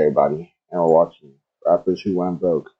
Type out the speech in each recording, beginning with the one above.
everybody, and we're watching Rappers Who Went Broke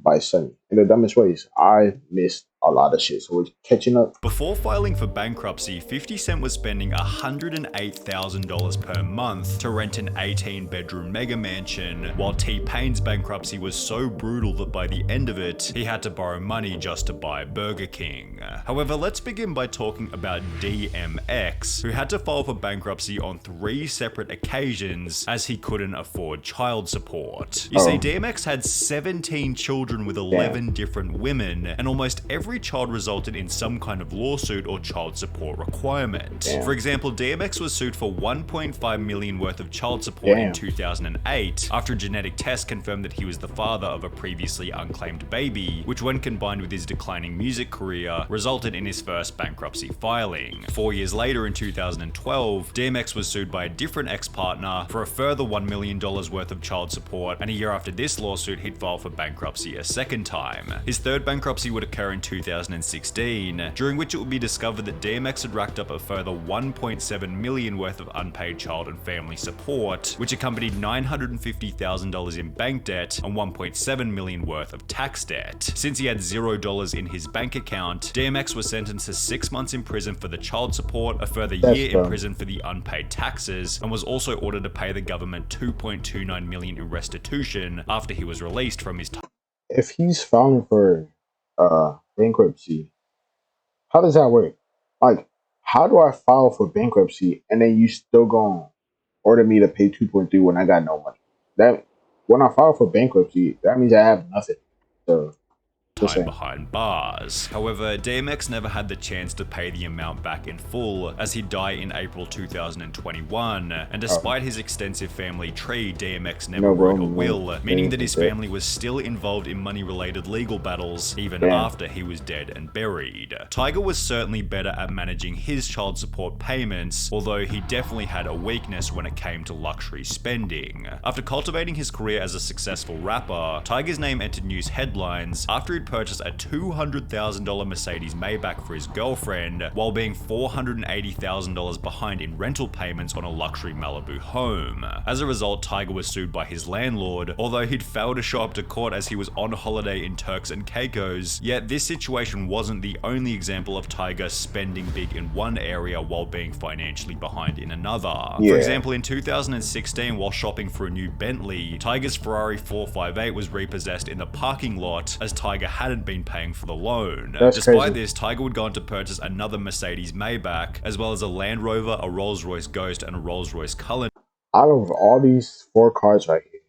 by Sunny. In the dumbest ways, I missed a lot of shit, so we're catching up. Before filing for bankruptcy, 50 Cent was spending $108,000 per month to rent an 18-bedroom mega mansion, while T-Pain's bankruptcy was so brutal that by the end of it, he had to borrow money just to buy Burger King. However, let's begin by talking about DMX, who had to file for bankruptcy on 3 separate occasions as he couldn't afford child support. You see, DMX had 17 children with 11 different women, and almost every child resulted in some kind of lawsuit or child support requirement. For example, DMX was sued for $1.5 million worth of child support in 2008 after a genetic test confirmed that he was the father of a previously unclaimed baby, which when combined with his declining music career resulted in his first bankruptcy filing. 4 years later in 2012, DMX was sued by a different ex-partner for a further $1 million worth of child support, and a year after this lawsuit he'd file for bankruptcy a second time. His third bankruptcy would occur in 2016, during which it would be discovered that DMX had racked up a further $1.7 million worth of unpaid child and family support, which accompanied $950,000 in bank debt and $1.7 million worth of tax debt. Since he had $0 in his bank account, DMX was sentenced to 6 months in prison for the child support, a further year in prison for the unpaid taxes, and was also ordered to pay the government $2.29 million in restitution after he was released from his If he's filing for bankruptcy, how does that work? Like, how do I file for bankruptcy and then you still gonna order me to pay 2.3 when I got no money? That when I file for bankruptcy, that means I have nothing. So time behind bars. However, DMX never had the chance to pay the amount back in full, as he'd die in April 2021, and despite his extensive family tree, DMX never wrote a will, meaning that his family was still involved in money-related legal battles even after he was dead and buried. Tyga was certainly better at managing his child support payments, although he definitely had a weakness when it came to luxury spending. After cultivating his career as a successful rapper, Tyga's name entered news headlines after he'd purchased a $200,000 Mercedes Maybach for his girlfriend, while being $480,000 behind in rental payments on a luxury Malibu home. As a result, Tyga was sued by his landlord, although he'd failed to show up to court as he was on holiday in Turks and Caicos. Yet this situation wasn't the only example of Tyga spending big in one area while being financially behind in another. For example, in 2016, while shopping for a new Bentley, Tyga's Ferrari 458 was repossessed in the parking lot as Tyga hadn't been paying for the loan. Despite this, Tyga would go on to purchase another Mercedes Maybach, as well as a Land Rover, a Rolls-Royce Ghost, and a Rolls-Royce Cullinan. Out of all these 4 cars right here,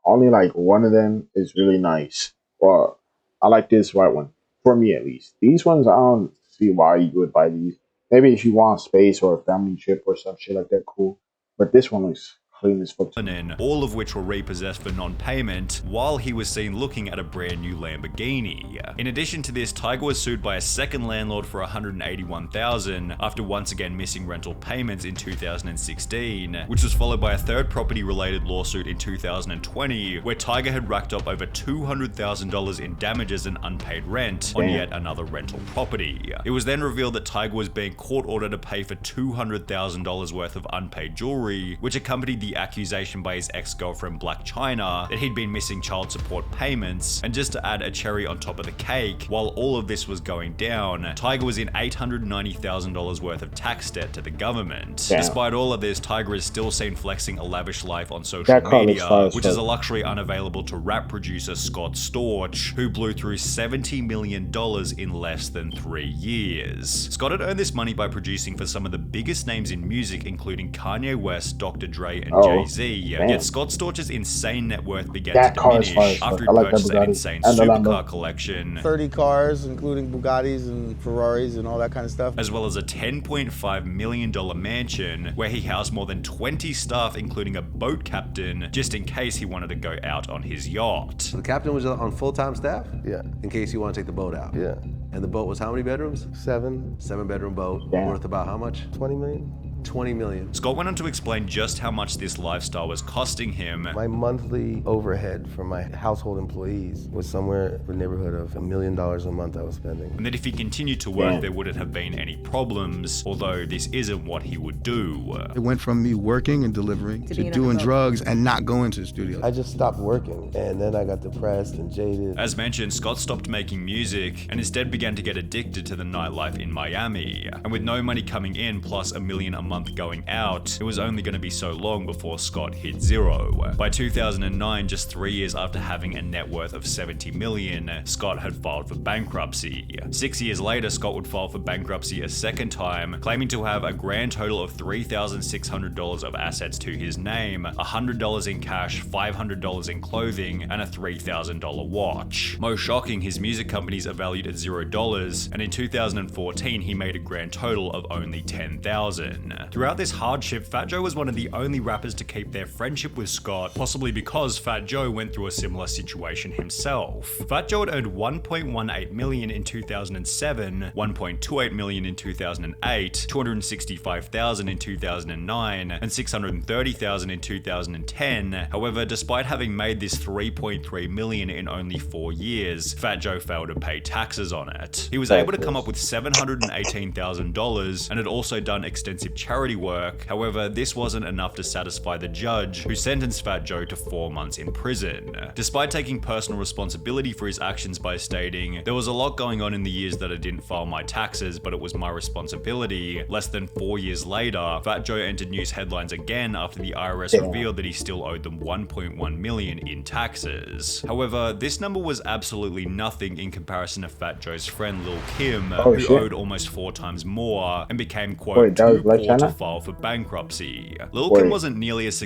only like one of them is really nice. Well, I like this white one, for me at least. These ones, I don't see why you would buy these. Maybe if you want space or a family trip or some shit like that, cool. But this one looks clean as fuck. All of which were repossessed for non-payment, while he was seen looking at a brand new Lamborghini. In addition to this, Tyga was sued by a second landlord for $181,000 after once again missing rental payments in 2016, which was followed by a third property-related lawsuit in 2020, where Tyga had racked up over $200,000 in damages and unpaid rent on yet another rental property. It was then revealed that Tyga was being court-ordered to pay for $200,000 worth of unpaid jewelry, which accompanied the accusation by his ex-girlfriend Black China that he'd been missing child support payments. And just to add a cherry on top of the cake, while all of this was going down, Tyga was in $890,000 worth of tax debt to the government. Despite all of this, Tyga is still seen flexing a lavish life on social media, which is a luxury unavailable to rap producer Scott Storch, who blew through $70 million in less than 3 years. Scott had earned this money by producing for some of the biggest names in music, including Kanye West, Dr. Dre, and Jay-Z, yet Scott Storch's insane net worth began to diminish after he purchased an insane supercar collection, 30 cars, including Bugattis and Ferraris and all that kind of stuff, as well as a $10.5 million mansion where he housed more than 20 staff, including a boat captain, just in case he wanted to go out on his yacht. The captain was on full-time staff? Yeah. In case you want to take the boat out? Yeah. And the boat was how many bedrooms? 7. 7-bedroom boat, worth about how much? 20 million. 20 million. Scott went on to explain just how much this lifestyle was costing him. My monthly overhead for my household employees was somewhere in the neighborhood of $1 million a month I was spending. And that if he continued to work, there wouldn't have been any problems, although this isn't what he would do. It went from me working and delivering to doing drugs and not going to the studio. I just stopped working, and then I got depressed and jaded. As mentioned, Scott stopped making music and instead began to get addicted to the nightlife in Miami. And with no money coming in plus $1 million a month going out, it was only going to be so long before Scott hit zero. By 2009, just 3 years after having a net worth of $70 million, Scott had filed for bankruptcy. 6 years later, Scott would file for bankruptcy a second time, claiming to have a grand total of $3,600 of assets to his name, $100 in cash, $500 in clothing, and a $3,000 watch. Most shocking, his music companies are valued at $0, and in 2014 he made a grand total of only $10,000. Throughout this hardship, Fat Joe was one of the only rappers to keep their friendship with Scott, possibly because Fat Joe went through a similar situation himself. Fat Joe had earned $1.18 million in 2007, $1.28 million in 2008, $265,000 in 2009, and $630,000 in 2010. However, despite having made this $3.3 million in only 4 years, Fat Joe failed to pay taxes on it. He was able to come up with $718,000 and had also done extensive charity work. However, this wasn't enough to satisfy the judge, who sentenced Fat Joe to 4 months in prison. Despite taking personal responsibility for his actions by stating, "There was a lot going on in the years that I didn't file my taxes, but it was my responsibility," less than 4 years later, Fat Joe entered news headlines again after the IRS revealed that he still owed them $1.1 million in taxes. However, this number was absolutely nothing in comparison to Fat Joe's friend Lil Kim, who owed almost 4 times more and became, quote, too poor to file for bankruptcy. Lil Kim wasn't nearly as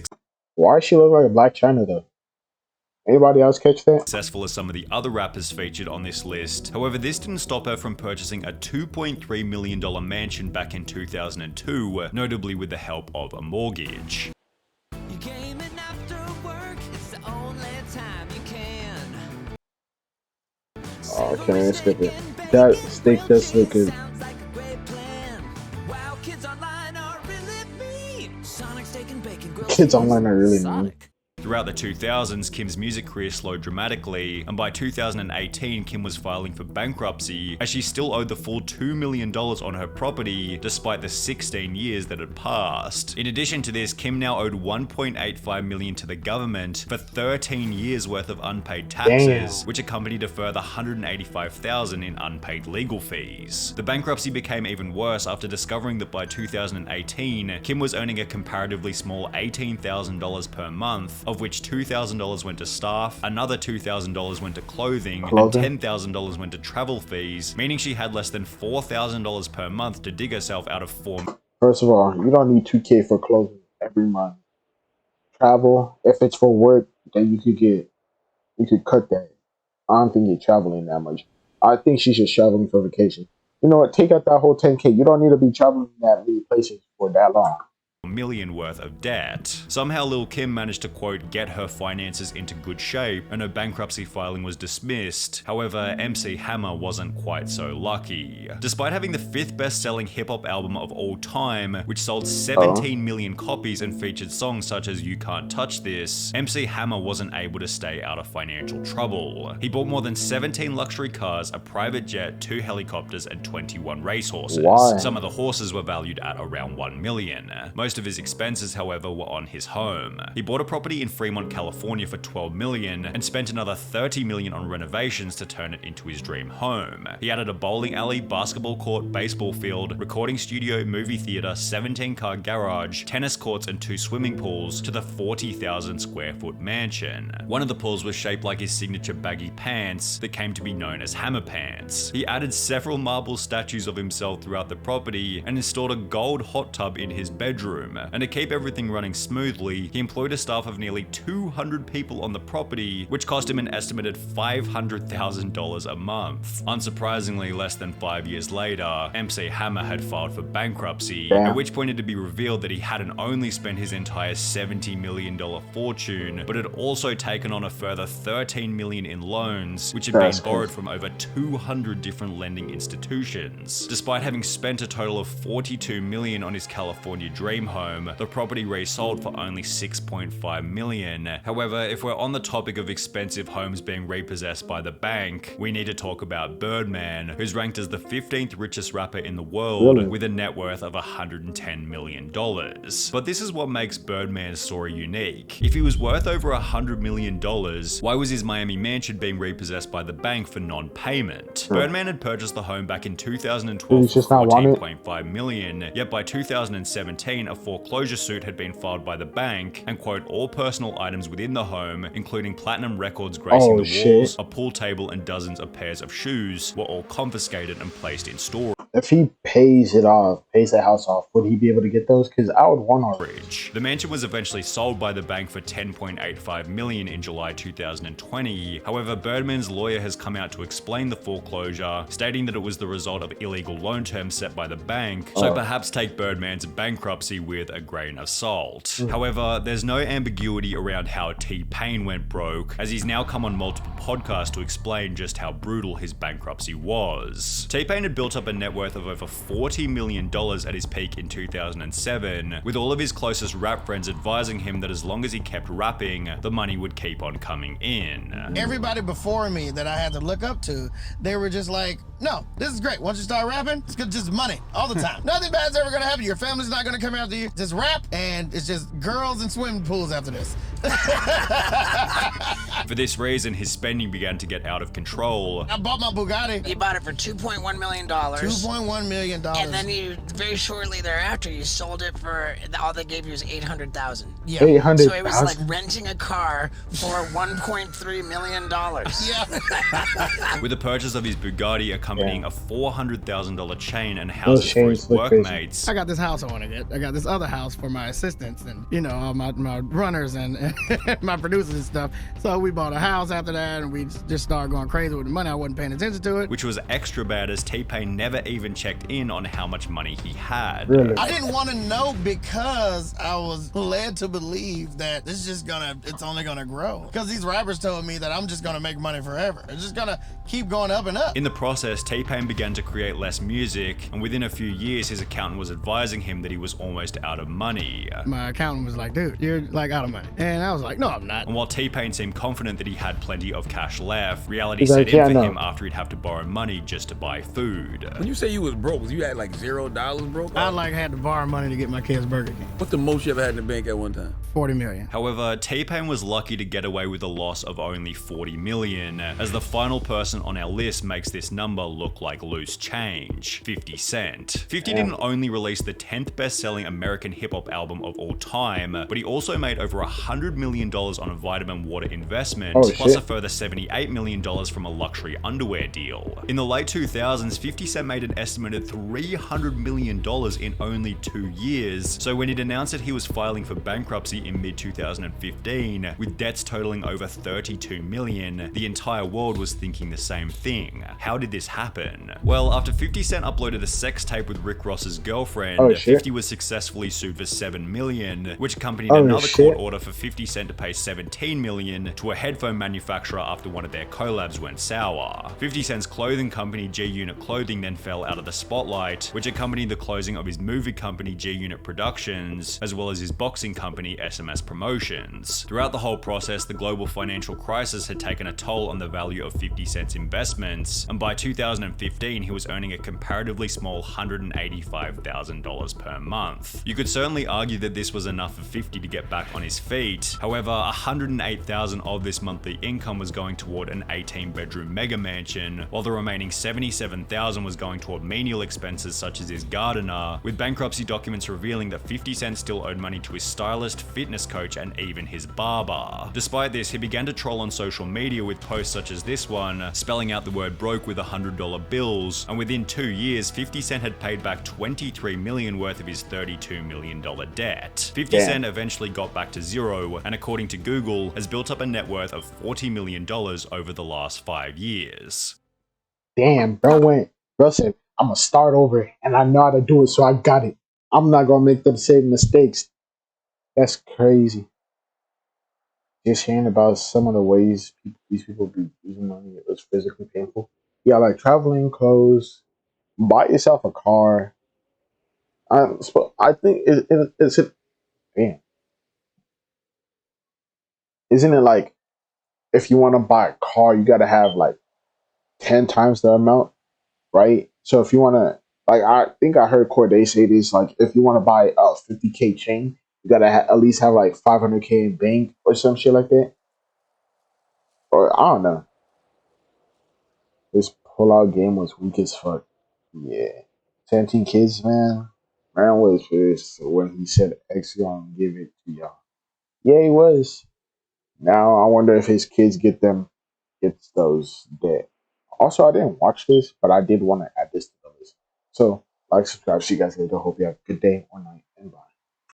Why she look like a Black China though? Anybody else catch that? successful as some of the other rappers featured on this list. However, this didn't stop her from purchasing a $2.3 million mansion back in 2002, notably with the help of a mortgage. You came in after work, it's the only time you can. Oh, can I skip it? That steak does look good. Sounds like a great plan. Wow, kids online are really mean. Sonic steak and bacon grilled Kids online are really mean. Sonic. Throughout the 2000s, Kim's music career slowed dramatically, and by 2018, Kim was filing for bankruptcy, as she still owed the full $2 million on her property, despite the 16 years that had passed. In addition to this, Kim now owed $1.85 million to the government for 13 years worth of unpaid taxes, which accompanied a further $185,000 in unpaid legal fees. The bankruptcy became even worse after discovering that by 2018, Kim was earning a comparatively small $18,000 per month, of which $2,000 went to staff, another $2,000 went to clothing, and $10,000 went to travel fees, meaning she had less than $4,000 per month to dig herself out of First of all, you don't need $2K for clothing every month. Travel, if it's for work, then you could cut that. I don't think you're traveling that much. I think she's just traveling for vacation. You know what? Take out that whole 10K. You don't need to be traveling that many places for that long. million worth of debt. Somehow Lil Kim managed to, quote, get her finances into good shape, and her bankruptcy filing was dismissed. However, MC Hammer wasn't quite so lucky. Despite having the 5th best-selling hip-hop album of all time, which sold 17 million copies and featured songs such as You Can't Touch This, MC Hammer wasn't able to stay out of financial trouble. He bought more than 17 luxury cars, a private jet, 2 helicopters, and 21 racehorses. Some of the horses were valued at around $1 million. Most of his expenses, however, were on his home. He bought a property in Fremont, California for $12 million and spent another $30 million on renovations to turn it into his dream home. He added a bowling alley, basketball court, baseball field, recording studio, movie theater, 17-car garage, tennis courts, and 2 swimming pools to the 40,000 square foot mansion. One of the pools was shaped like his signature baggy pants that came to be known as Hammer Pants. He added several marble statues of himself throughout the property and installed a gold hot tub in his bedroom. home. And to keep everything running smoothly, he employed a staff of nearly 200 people on the property, which cost him an estimated $500,000 a month. Unsurprisingly, less than 5 years later, MC Hammer had filed for bankruptcy, at which point it would be revealed that he hadn't only spent his entire $70 million fortune, but had also taken on a further $13 million in loans, which had been borrowed from over 200 different lending institutions. Despite having spent a total of $42 million on his California dream home, the property resold for only $6.5 million. However, if we're on the topic of expensive homes being repossessed by the bank, we need to talk about Birdman, who's ranked as the 15th richest rapper in the world with a net worth of $110 million. But this is what makes Birdman's story unique. If he was worth over $100 million, why was his Miami mansion being repossessed by the bank for non-payment? Birdman had purchased the home back in 2012 for $14.5 million, yet by 2017 a foreclosure suit had been filed by the bank, and quote, all personal items within the home, including platinum records gracing the walls, a pool table and dozens of pairs of shoes, were all confiscated and placed in storage. If he pays it off, pays the house off, would he be able to get those? Because I would want to. The mansion was eventually sold by the bank for $10.85 million in July 2020. However, Birdman's lawyer has come out to explain the foreclosure, stating that it was the result of illegal loan terms set by the bank, so perhaps take Birdman's bankruptcy with a grain of salt. However, there's no ambiguity around how T-Pain went broke, as he's now come on multiple podcasts to explain just how brutal his bankruptcy was. T-Pain had built up a net worth of over $40 million at his peak in 2007, with all of his closest rap friends advising him that as long as he kept rapping, the money would keep on coming in. Everybody before me that I had to look up to, they were just like, no, this is great. Once you start rapping, it's just money all the time. Nothing bad's ever gonna happen. Your family's not gonna come after you. Just rap, and it's just girls and swimming pools after this. For this reason, his spending began to get out of control. I bought my Bugatti. You bought it for $2.1 million. $2.1 million. And then you, very shortly thereafter, you sold it for, all they gave you was $800,000. Yeah. 800. So it was like renting a car for $1.3 million. Yeah. With the purchase of his Bugatti accompanying a $400,000 chain and houses for his workmates. I got this house I want to get. I got this other house for my assistants and, you know, all my runners and my producers and stuff. So we bought a house after that, and we just started going crazy with the money. I wasn't paying attention to it. Which was extra bad, as T-Pain never even checked in on how much money he had. Really? I didn't want to know because I was led to believe that it's only gonna grow. Because these rappers told me that I'm just gonna make money forever. It's just gonna keep going up and up. In the process, T-Pain began to create less music, and within a few years, his accountant was advising him that he was almost out of money. My accountant was like, dude, you're like out of money. And I was like, no, I'm not. And while T-Pain seemed confident that he had plenty of cash left, reality set in for him after he'd have to borrow money just to buy food. When you say you was broke, was you had like $0 broke? I had to borrow money to get my kids Burger King. What's the most you ever had in the bank at one time? 40 million. However, T-Pain was lucky to get away with a loss of only 40 million, as the final person on our list makes this number look like loose change, 50 Cent. 50 didn't only release the 10th best-selling American hip-hop album of all time, but he also made over $100 million on a vitamin water investment, plus a further $78 million from a luxury underwear deal. In the late 2000s, 50 Cent made an estimated $300 million in only 2 years, so when he'd announced that he was filing for bankruptcy in mid-2015, with debts totaling over $32 million, the entire world was thinking the same thing. How did this happen? Well, after 50 Cent uploaded a sex tape with Rick Ross's girlfriend, 50 was successfully sued for $7 million, which accompanied another court order for 50 Cent to pay $17 million to a headphone manufacturer after one of their collabs went sour. 50 Cent's clothing company G-Unit Clothing then fell out of the spotlight, which accompanied the closing of his movie company G-Unit Productions, as well as his boxing company SMS Promotions. Throughout the whole process, the global financial crisis had taken a toll on the value of 50 Cent's investments, and by 2015 he was earning a comparatively small $185,000 per month. You could certainly argue that this was enough for 50 to get back on his feet. However, $108,000 of this this monthly income was going toward an 18-bedroom mega mansion, while the remaining $77,000 was going toward menial expenses such as his gardener, with bankruptcy documents revealing that 50 Cent still owed money to his stylist, fitness coach, and even his barber. Despite this, he began to troll on social media with posts such as this one, spelling out the word broke with $100 bills, and within 2 years, 50 Cent had paid back $23 million worth of his $32 million debt. 50 Cent eventually got back to zero, and according to Google, has built up a net worth of $40 million over the last 5 years. Damn, bro said, I'm gonna start over and I know how to do it, so I got it. I'm not gonna make the same mistakes. That's crazy. Just hearing about some of the ways these people be using money, it was physically painful. Yeah, like traveling clothes, buy yourself a car. I think it's damn. Isn't it like if you want to buy a car, you gotta have like 10 times the amount, right? So if you want to, like, I think I heard Corday say this, like, if you want to buy a 50K chain, you gotta at least have like 500K in bank or some shit like that. Or I don't know. This pull-out game was weak as fuck. Yeah. 17 kids, man. Man was pissed when he said X gonna give it to y'all. Yeah, he was. Now I wonder if his kids gets those debt. Also, I didn't watch this, but I did want to add this to the list. So, like, subscribe. See you guys later. Hope you have a good day or night.